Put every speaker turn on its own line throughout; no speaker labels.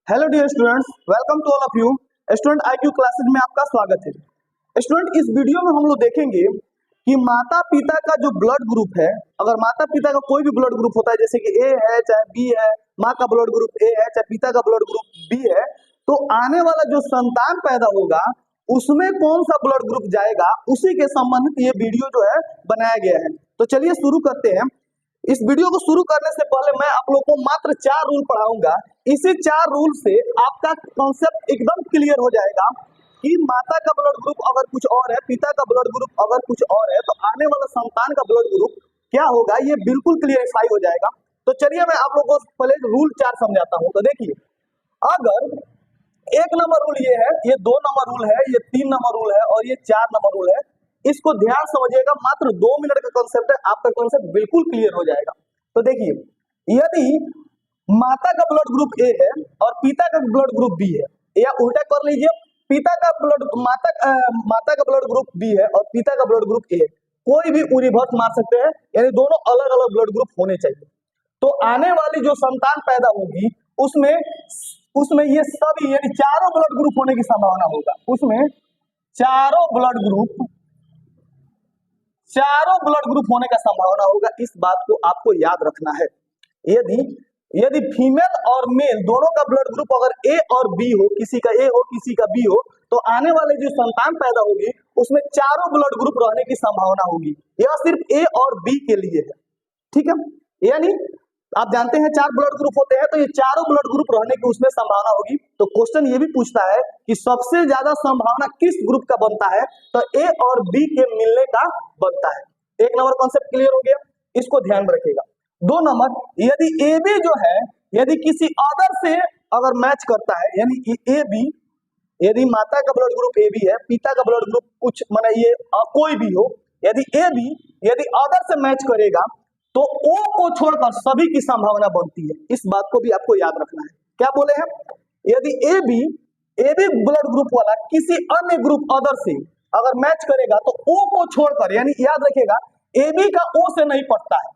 Hello dear students, welcome to all of you. Student IQ classes में आपका स्वागत है। स्टूडेंट, इस वीडियो में हम लोग देखेंगे कि माता पिता का जो ब्लड ग्रुप है, अगर माता पिता का कोई भी ब्लड ग्रुप होता है, जैसे कि ए है चाहे बी है, माँ का ब्लड ग्रुप ए है चाहे पिता का ब्लड ग्रुप बी है, तो आने वाला जो संतान पैदा होगा उसमें कौन सा ब्लड ग्रुप जाएगा, उसी के संबंधित ये वीडियो जो है बनाया गया है। तो चलिए शुरू करते हैं। इस वीडियो को शुरू करने से पहले मैं आप लोगों को मात्र 4 रूल पढ़ाऊंगा। इसी 4 रूल से आपका कॉन्सेप्ट एकदम क्लियर हो जाएगा कि माता का ब्लड ग्रुप अगर कुछ और है, पिता का ब्लड ग्रुप अगर कुछ और है, तो आने वाला संतान का ब्लड ग्रुप क्या होगा, ये बिल्कुल क्लियरिफाई हो जाएगा। तो चलिए मैं आप लोगों को पहले रूल 4 समझाता हूँ। तो देखिए, अगर 1 नंबर रूल ये है, ये 2 नंबर रूल है, ये 3 नंबर रूल है और ये 4 नंबर रूल है। इसको ध्यान समझिएगा, मात्र 2 मिनट का कॉन्सेप्ट है, आपका कॉन्सेप्ट बिल्कुल क्लियर हो जाएगा। तो देखिए, यदि माता का ब्लड ग्रुप ए है और पिता का ब्लड ग्रुप बी है, या उल्टा कर लीजिए, पिता का ब्लड माता का ब्लड ग्रुप बी है और पिता का ब्लड ग्रुप ए है, कोई भी रिवर्स मार सकते हैं, यानी दोनों अलग अलग ब्लड ग्रुप होने चाहिए। तो आने वाली जो संतान पैदा होगी उसमें उसमें ये सभी यानी चारों ब्लड ग्रुप होने की संभावना होगा। उसमें चारों ब्लड ग्रुप होने का संभावना होगा। इस बात को आपको याद रखना है। यदि यदि फीमेल और मेल दोनों का ब्लड ग्रुप अगर ए और बी हो, किसी का ए हो किसी का बी हो, तो आने वाले जो संतान पैदा होगी उसमें चारों ब्लड ग्रुप रहने की संभावना होगी। यह सिर्फ ए और बी के लिए है, ठीक है। यानी आप जानते हैं 4 ब्लड ग्रुप होते हैं, तो ये चारों ब्लड ग्रुप रहने की उसमें संभावना होगी। तो क्वेश्चन ये भी पूछता है कि सबसे ज्यादा संभावना किस ग्रुप का बनता है, तो ए और बी के मिलने का बनता है। 1 नंबर कॉन्सेप्ट क्लियर हो गया, इसको ध्यान में रखिएगा। 2 नंबर, यदि ए बी जो है, यदि किसी अदर से अगर मैच करता है, यानी ए बी, यदि माता का ब्लड ग्रुप ए बी है, पिता का ब्लड ग्रुप कुछ माने ये कोई भी हो, यदि ए बी यदि अदर से मैच करेगा तो ओ को छोड़कर सभी की संभावना बनती है। इस बात को भी आपको याद रखना है। क्या बोले हैं, यदि ए बी ब्लड ग्रुप वाला किसी अन्य ग्रुप अदर से अगर मैच करेगा तो ओ को छोड़कर, यानी याद रखिएगा, ए बी का ओ से नहीं पड़ता है।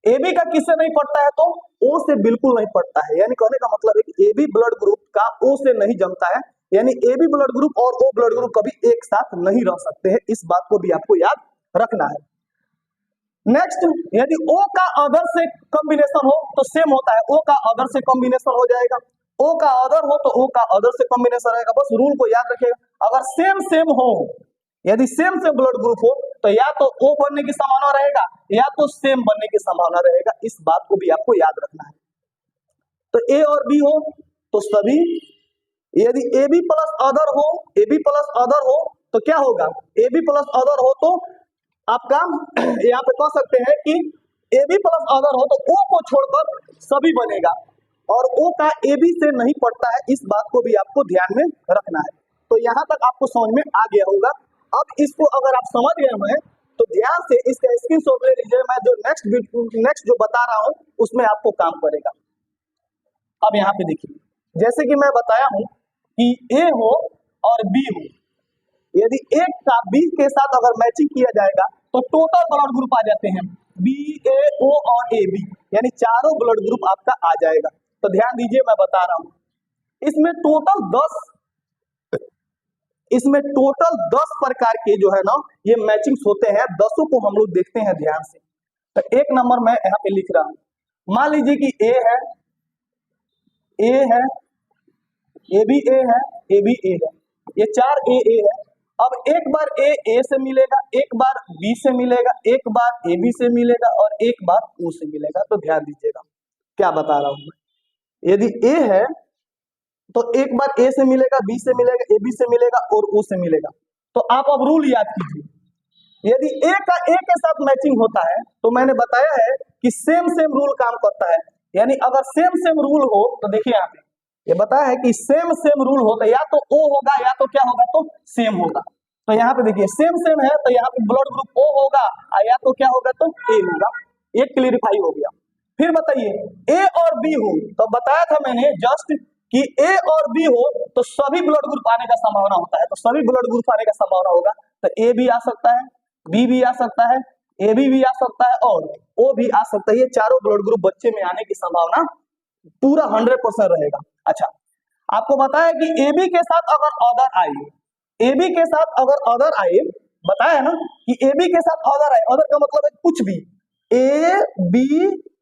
ए बी का किससे नहीं पड़ता है, तो ओ से बिल्कुल नहीं पड़ता है। यानी कहने का मतलब है कि ए बी ब्लड ग्रुप का ओ से नहीं जमता है, यानी ए बी ब्लड ग्रुप और ओ ब्लड ग्रुप कभी एक साथ नहीं रह सकते हैं। इस बात को भी आपको याद रखना है। नेक्स्ट, यदि O का अदर से कॉम्बिनेशन हो तो सेम होता है, O का अदर से कॉम्बिनेशन हो जाएगा। O का अदर हो तो O का अदर से कॉम्बिनेशन रहेगा। बस रूल को याद रखिएगा, अगर सेम हो, यदि सेम ब्लड ग्रुप हो तो या तो O बनने की संभावना रहेगा या तो सेम बनने की संभावना रहेगा। इस बात को भी आपको याद रखना है। तो A और B हो तो सभी, यदि AB प्लस अदर हो, AB प्लस अदर हो तो क्या होगा, AB प्लस अदर हो तो आपका यहाँ पे कह सकते हैं कि ए बी प्लस अदर हो तो ओ को छोड़कर सभी बनेगा, और ओ का ए बी से नहीं पड़ता है। इस बात को भी आपको ध्यान में रखना है। तो यहाँ तक आपको समझ में आ गया होगा। अब इसको अगर आप समझ गए हैं तो ध्यान से इसका स्क्रीनशॉट ले लीजिए। मैं जो नेक्स्ट जो बता रहा हूँ उसमें आपको काम करेगा। अब यहाँ पे देखिए, जैसे कि मैं बताया हूँ कि ए हो और बी हो, यदि एक का बी के साथ अगर मैचिंग किया जाएगा तो टोटल ब्लड ग्रुप आ जाते हैं बी ए ओ और ए बी, यानी चारों ब्लड ग्रुप आपका आ जाएगा। तो ध्यान दीजिए, मैं बता रहा हूं, इसमें टोटल 10 प्रकार के जो है ना ये मैचिंग्स होते हैं। 10 को हम लोग देखते हैं ध्यान से। तो 1 नंबर मैं यहाँ पे लिख रहा हूं, मान लीजिए कि ए है, ए बी ए है, ए बी ए है, ये 4 ए है। अब एक बार ए से मिलेगा, एक बार बी से मिलेगा, एक बार ए बी से मिलेगा और एक बार ओ से मिलेगा। तो ध्यान दीजिएगा क्या बता रहा हूं मैं। यदि ए है तो एक बार ए से मिलेगा, बी से मिलेगा, ए बी से मिलेगा और ओ से मिलेगा। तो आप अब रूल याद कीजिए, यदि ए का ए के साथ मैचिंग होता है तो मैंने बताया है कि सेम रूल काम करता है। यानी अगर सेम रूल हो तो देखिए यहाँ पे ये बताया है कि सेम रूल हो तो या तो ओ होगा या तो क्या होगा, तो सेम होगा। तो यहाँ पे देखिए सेम है तो यहाँ पे ब्लड ग्रुप ओ होगा या तो क्या होगा, तो ए होगा। ये क्लियरिफाई हो गया। फिर बताइए ए और बी हो, तो बताया था मैंने जस्ट कि ए और बी हो तो सभी ब्लड ग्रुप आने का संभावना होता है। तो सभी ब्लड ग्रुप आने का संभावना होगा, तो ए भी आ सकता है, बी भी आ सकता है, ए बी भी आ सकता है और ओ भी आ सकता है। ये चारों ब्लड ग्रुप बच्चे में आने की संभावना पूरा 100% रहेगा। अच्छा, आपको बताया कि AB के साथ अगर अदर आए, AB के साथ अगर अदर आए, बताया ना कि AB के साथ अदर आए, अदर का मतलब है कुछ भी, A B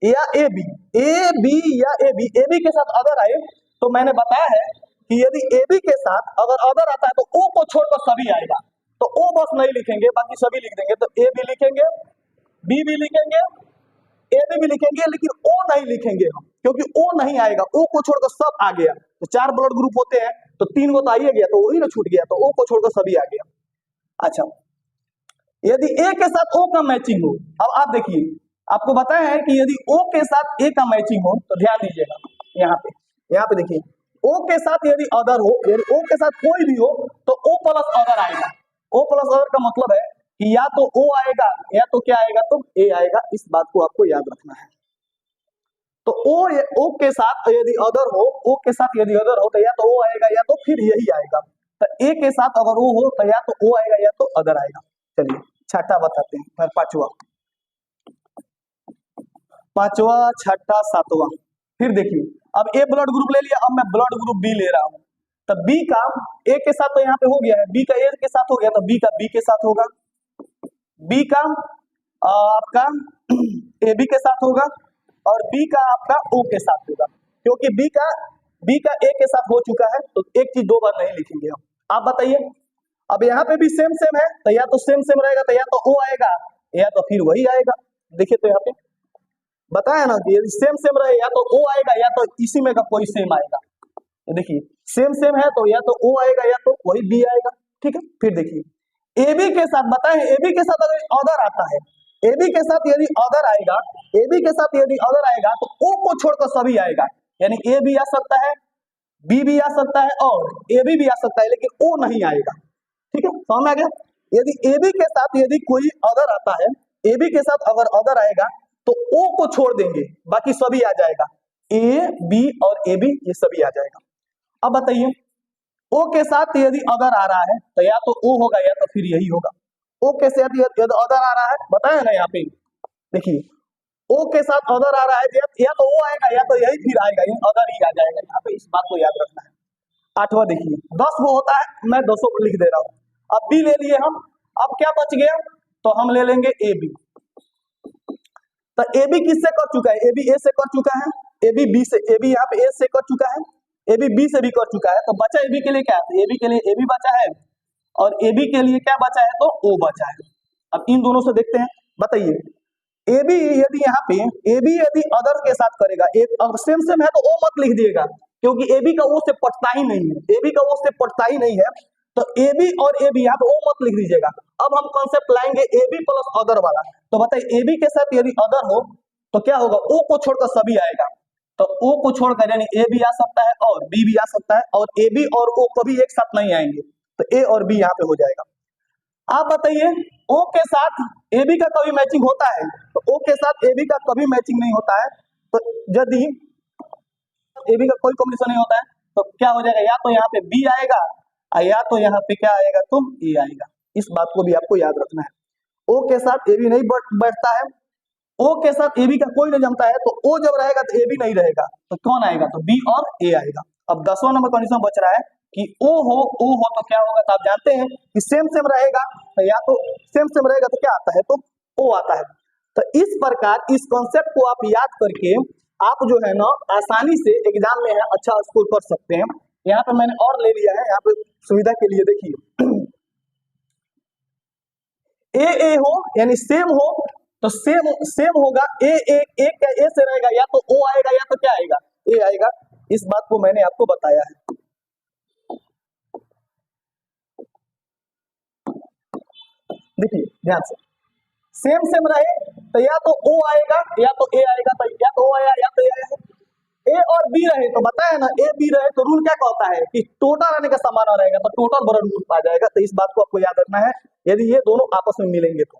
या AB, A B या AB, AB के साथ अदर आए, तो मैंने बताया है कि यदि AB के साथ अगर अदर आता है तो O को छोड़कर सभी आएगा, तो O बस नहीं लिखेंगे, बाकी सभी लिख देंगे, तो A भी लिखेंगे, B भी लिखेंगे, AB भी लिखेंगे, लेकिन O नहीं लिखेंगे हम, क्योंकि O नहीं आएगा, O को छोड़कर सब आ गया। तो 4 ब्लड ग्रुप होते हैं, तो 3 को तो आइए गया, तो वही ना छूट गया, तो O को छोड़कर सभी आ गया। अच्छा, यदि A के साथ O का मैचिंग हो, अब आप देखिए, आपको बताया है कि यदि O के साथ A का मैचिंग हो, तो ध्यान दीजिएगा, यहाँ पे देखिए, O के साथ यदि अदर हो, यदि O के साथ कोई भी हो, तो O प्लस अदर आएगा। O प्लस अदर का मतलब है कि या तो O आएगा या तो क्या आएगा, तो A आएगा। इस बात को आपको याद रखना है। तो O के साथ यदि अदर हो, O के साथ यदि अदर हो, तो या तो O आएगा या तो फिर यही आएगा। तो A के साथ अगर O हो, तो या तो O आएगा या तो अदर आएगा। चलिए छठा बताते हैं, फिर पांचवा, छठा, सातवां। फिर देखिए, अब A ब्लड ग्रुप ले लिया, अब मैं ब्लड ग्रुप B ले रहा हूं। तो B का A के साथ तो यहाँ पे हो गया है, B का A के साथ हो गया, तो B का B के साथ होगा, B का आपका AB के साथ होगा, और B का आपका O के साथ होगा, क्योंकि B का A के साथ हो चुका है, तो एक चीज दो बार नहीं लिखेंगे हम। आप बताइए, अब यहाँ पे भी सेम सेम है, तो या तो सेम सेम रहेगा, तो या तो O आएगा या तो फिर वही आएगा। देखिए, तो यहाँ पे बताया ना कि यदि सेम सेम रहे, या तो O आएगा या तो इसी में का कोई सेम आएगा। तो देखिए, सेम सेम है तो या तो O आएगा या तो वही B आएगा। ठीक है, फिर देखिए, AB के साथ बताए, AB के साथ अगर अदर आता है, AB के साथ यदि अदर आएगा, AB के साथ यदि अदर आएगा, तो O को छोड़कर सभी आएगा, यानी A भी आ सकता है, B भी आ सकता है और AB भी आ सकता है, लेकिन O नहीं आएगा। ठीक है, समझ में आ गया। यदि AB के साथ यदि कोई अदर आता है, AB के साथ अगर अदर आएगा, तो O को छोड़ देंगे, बाकी सभी आ जाएगा, A B और AB ये सभी आ जाएगा। अब बताइए, O के साथ यदि अदर आ रहा है, तो या तो O होगा या तो फिर यही होगा। O के साथ यदि अदर आ रहा है, बताया ना यहाँ पे, देखिए, O के साथ अदर आ रहा है, या तो O आएगा या तो यही फिर आएगा, ये अदर ही आ जाएगा। यहाँ पे इस बात को याद रखना है। आठवां देखिए, 10 वो होता है, मैं 200 को लिख दे रहा हूँ। अब B ले लिए हम, अब क्या बच गया, तो हम ले लेंगे AB। तो AB किससे कर चुका है, AB A से कर चुका है, AB B से, AB यहाँ पे A से कर चुका है, AB B से भी कर चुका है, तो बचा AB के लिए क्या है, AB के लिए AB बचा है, और AB के लिए क्या बचा है, तो O बचा है। अब इन दोनों से देखते हैं, बताइए, AB यदि यहाँ पे AB यदि अदर के साथ करेगा, अब सेम सेम है तो O मत लिख दिएगा, क्योंकि AB का O से पटता ही नहीं है, AB का O से पटता ही नहीं है, तो AB और AB यहाँ पे O मत लिख दीजिएगा। अब हम कॉन्सेप्ट लाएंगे AB प्लस अदर वाला। तो बताइए, AB के साथ यदि अदर हो तो क्या होगा, O को छोड़कर सभी आएगा, तो O को छोड़कर यानी A भी आ सकता है और B भी आ सकता है, और AB और O कभी एक साथ नहीं आएंगे, तो A और B यहाँ पे हो जाएगा। आप बताइए, O के साथ AB का कभी मैचिंग होता है, तो O के साथ AB का कभी मैचिंग नहीं होता है, तो यदि AB का कोई कॉम्बिनेशन नहीं होता है, तो क्या हो जाएगा, या तो यहाँ पे B आएगा या तो यहाँ पे क्या आएगा, तो A आएगा। इस बात को भी आपको याद रखना है। O के साथ AB नहीं बैठता है, O के साथ AB का कोई नहीं जमता है, तो O जब रहेगा तो AB नहीं रहेगा, तो कौन आएगा, तो B और A आएगा। अब 10वां नंबर कंडीशन बच रहा है कि O हो तो क्या होगा, तो आप जानते हैं कि सेम सेम रहेगा, तो या तो सेम सेम रहेगा तो क्या आता है, तो O आता है। तो इस प्रकार इस कॉन्सेप्ट को आप याद करके आप जो है ना आसानी से एग्जाम में है अच्छा स्कोर कर सकते हैं। यहाँ पे मैंने और ले लिया है, यहाँ पे सुविधा के लिए देखिए, A हो यानी सेम हो, तो सेम होगा, A क्या A से रहेगा, या तो O आएगा या तो क्या आएगा, A आएगा। इस बात को मैंने आपको बताया है। देखिए ध्यान से, सेम रहे तो या तो O आएगा या तो A आएगा, तो या तो O आया या तो A आएगा। A और B रहे तो बताया ना, A B रहे तो रूल क्या कहता है कि टोटल आने का समान रहेगा, तो टोटल ब्लड ग्रुप आ जाएगा। तो इस बात को आपको याद रखना है, यदि ये दोनों आपस में मिलेंगे तो।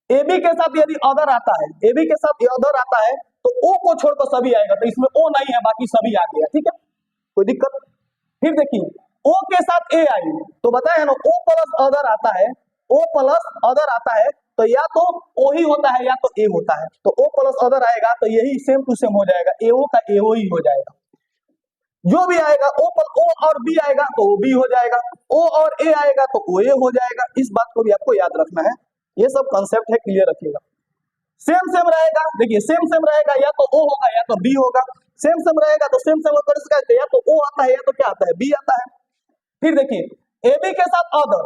AB के साथ यदि अदर आता है, AB के साथ अदर आता है, तो O को छोड़कर सभी आएगा, तो इसमें O नहीं है, बाकी सभी आ गया। ठीक है, कोई दिक्कत। फिर देखिए, O के साथ A आई, तो बताया ना O प्लस अदर आता है, O प्लस अदर आता है, तो या तो O ही होता है या तो A होता है, तो O प्लस अदर आएगा तो यही सेम टू सेम हो जाएगा, AO का AO ही हो जाएगा। जो भी आएगा ओ और बी आएगा तो ओ बी हो जाएगा, ओ और ए आएगा तो ओ ए हो जाएगा। इस बात को भी आपको याद रखना है। ये सब कंसेप्ट है, क्लियर रखिएगा। सेम सेम रहेगा, देखिए सेम सेम रहेगा, या तो ओ होगा या तो बी होगा। सेम सेम रहेगा तो सेम सेम होकर इसका या तो ओ आता है या तो क्या आता है, बी आता है। फिर देखिए ए बी के साथ अदर,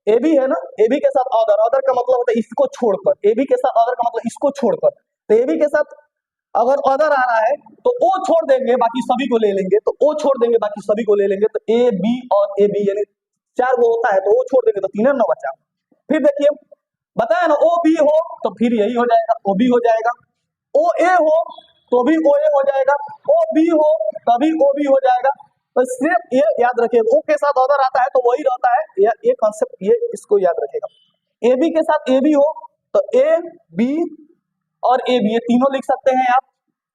ए बी है ना, ए बी के साथ अदर, अदर का मतलब होता है इसको छोड़कर, ए बी के साथ अदर का मतलब इसको छोड़कर। तो ए बी के साथ अगर अदर आ रहा है तो ओ छोड़ देंगे, बाकी सभी को ले लेंगे, तो ओ छोड़ देंगे बाकी सभी को ले लेंगे, तो ए बी और ए बी यानी 4 वो होता है, तो ओ छोड़ देंगे तो 3 न बचा। फिर देखिए बताया ना, ओ बी हो तो फिर यही हो जाएगा, ओ बी हो जाएगा। ओ ए हो तो भी ओ ए हो जाएगा, ओ बी हो तभी ओ बी हो जाएगा। तो सिर्फ ये याद रखिए, ओ के साथ अदर आता है तो वही रहता है, ये कॉन्सेप्ट, ये इसको याद रखिएगा। ए बी के साथ ए बी हो तो ए बी और ए बी, ये तीनों लिख सकते हैं आप।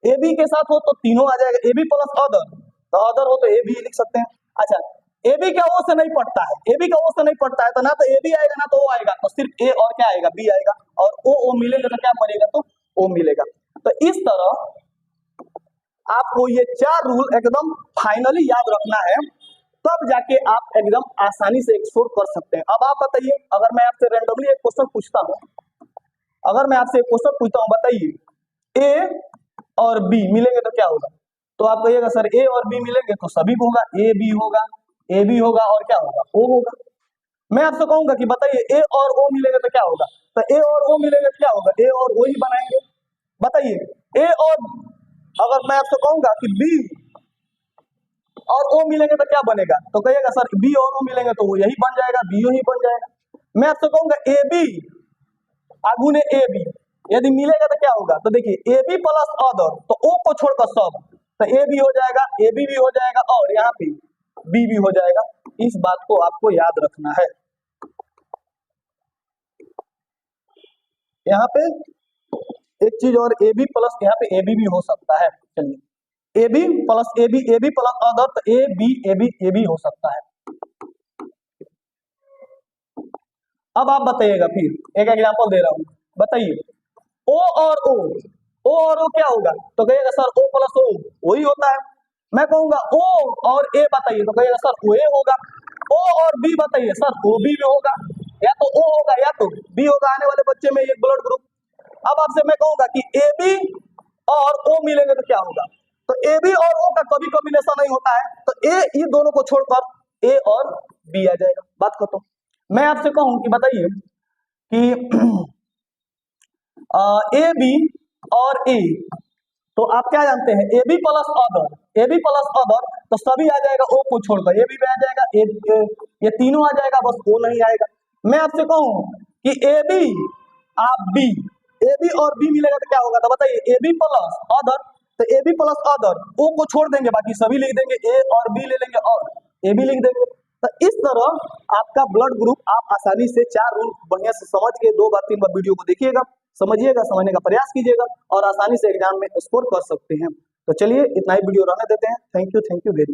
ए बी के साथ हो तो तीनों आ जाएगा, ए बी प्लस अदर, तो अदर हो तो ए बी लिख सकते हैं। अच्छा, ए बी क्या ओ से नहीं पड़ता है, ए बी का ओ से नहीं पड़ता है, तो ना तो ए बी आएगा ना तो ओ आएगा, तो सिर्फ ए और क्या आएगा, बी आएगा, और ओ मिलेंगे तो क्या बनेगा, तो ओ मिलेगा। तो इस तरह आपको ये 4 रूल एकदम फाइनली याद रखना है, तब जाके आप एकदम आसानी से एक्सप्लोर कर सकते हैं। अब आप बताइए, अगर मैं आपसे रैंडमली एक क्वेश्चन पूछता हूँ, अगर मैं आपसे एक क्वेश्चन पूछता हूँ, बताइए ए और बी मिलेंगे तो क्या होगा, तो आप कहिएगा सर ए और बी मिलेंगे तो सभी को होगा, ए बी होगा, ए बी होगा और क्या होगा, ओ होगा। मैं आपसे कहूंगा कि बताइए ए और ओ मिलेंगे तो क्या होगा, तो ए और ओ मिलेंगे तो क्या होगा, ए और ओ ही बनाएंगे। बताइए ए और, अगर मैं आपसे कहूंगा कि बी और ओ मिलेंगे तो क्या बनेगा, तो कहिएगा सर बी और ओ मिलेंगे तो वो यही बन जाएगा, बी ही बन जाएगा। मैं आपसे कहूंगा ए बी आगुने ए बी यदि मिलेगा तो क्या होगा, तो देखिए ए बी प्लस अदर, तो ओ को छोड़कर सब, तो ए बी हो जाएगा, ए बी भी हो जाएगा और यहाँ पे बी भी हो जाएगा। इस बात को आपको याद रखना है। यहाँ पे एक चीज और, ए बी प्लस, यहाँ पे ए बी भी हो सकता है, चलिए A B plus A B plus other, तो ए बी हो सकता है। अब आप बताइएगा, फिर एक एग्जांपल दे रहा हूं, बताइए ओ और ओ क्या होगा, तो कहिएगा सर ओ प्लस ओ वही होता है। मैं कहूंगा ओ और ए बताइए, तो कहिएगा सर ओ ए होगा। ओ और बी बताइए, सर ओ बी भी होगा, या तो ओ होगा या तो बी होगा, आने वाले बच्चे में ये ब्लड ग्रुप। अब आपसे मैं कहूंगा कि ए बी और ओ मिलेंगे तो क्या होगा, तो ए बी और ओ का कभी कॉम्बिनेशन नहीं होता है, तो ए ये दोनों को छोड़कर ए और बी आ जाएगा, बात खत्म। मैं आपसे कहूं कि बताइए कि ए बी और ए, तो आप क्या जानते हैं, A B plus other, A B plus other, तो सभी आ जाएगा ओ को छोड़कर, ए बी भी आ जाएगा, ये तीनों आ जाएगा, बस ओ नहीं आएगा। मैं आपसे कहूं कि ए बी आप बी, ए बी और बी मिलेगा तो क्या होगा, तो बताइए ए बी प्लस अदर, तो ए बी प्लस अदर, ओ को छोड़ देंगे बाकी सभी लिख देंगे, ए और बी ले लेंगे और ए बी लिख देंगे। तो इस तरह आपका ब्लड ग्रुप आप आसानी से 4 रूल बढ़िया से समझ के 2 बार 3 बार वीडियो को देखिएगा, समझिएगा, समझने का प्रयास कीजिएगा और आसानी से एग्जाम में स्कोर कर सकते हैं। तो चलिए इतना ही वीडियो रहने देते हैं। Thank you very much.